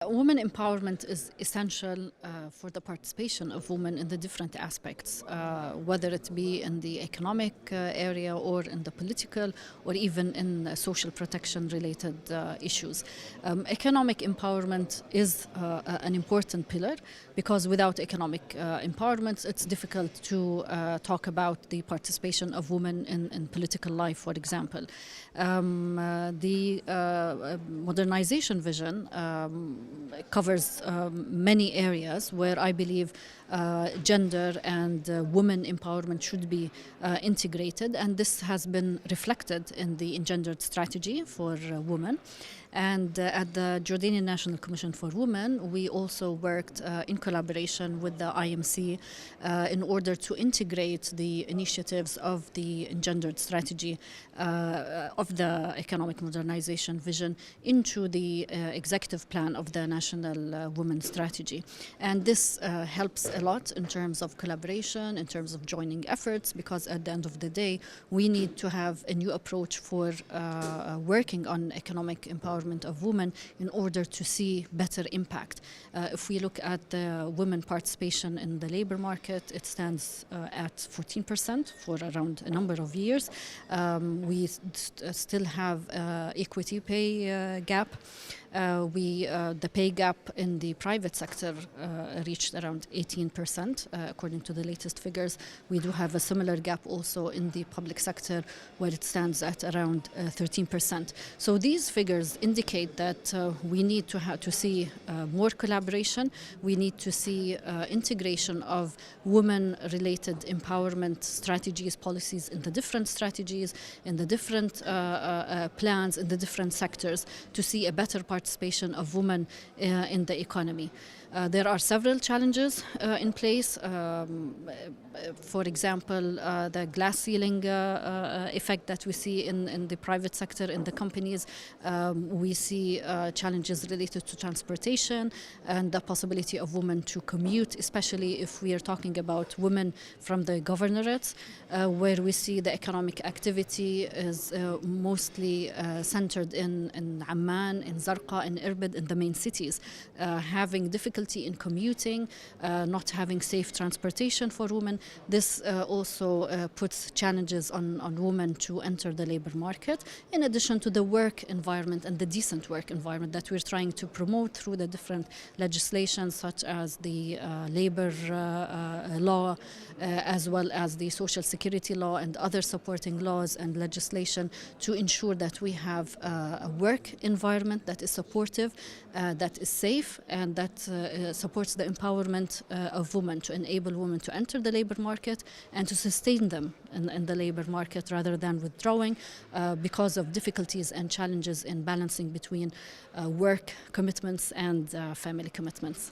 Women empowerment is essential for the participation of women in the different aspects, whether it be in the economic area or in the political or even in social protection related issues. Economic empowerment is an important pillar because without economic empowerment it's difficult to talk about the participation of women in political life, for example. The modernization vision covers many areas where I believe gender and women empowerment should be integrated, and this has been reflected in the engendered strategy for women. And at the Jordanian National Commission for Women, we also worked in collaboration with the IMC in order to integrate the initiatives of the engendered strategy of the economic modernization vision into the executive plan of the National Women's Strategy. And this helps a lot in terms of collaboration, in terms of joining efforts, because at the end of the day, we need to have a new approach for working on economic empowerment of women in order to see better impact. If we look at the women participation in the labor market, it stands at 14% for around a number of years. We still have equity pay gap. The pay gap in the private sector reached around 18%, according to the latest figures. We do have a similar gap also in the public sector, where it stands at around 13%. So these figures indicate that we need to see more collaboration. We need to see integration of women-related empowerment strategies, policies in the different strategies, in the different plans, in the different sectors, to see a better participation of women in the economy. There are several challenges in place. For example, the glass ceiling effect that we see in the private sector, in the companies. We see challenges related to transportation and the possibility of women to commute, especially if we are talking about women from the governorates, where we see the economic activity is mostly centered in Amman, in Zarqa, in Irbid, in the main cities, having difficulty in commuting, not having safe transportation for women. This also puts challenges on women to enter the labor market, in addition to the work environment and the decent work environment that we're trying to promote through the different legislations, such as the labor law, as well as the social security law and other supporting laws and legislation, to ensure that we have a work environment that is supportive, that is safe, and that supports the empowerment of women, to enable women to enter the labor market and to sustain them in the labor market rather than withdrawing because of difficulties and challenges in balancing between work commitments and family commitments.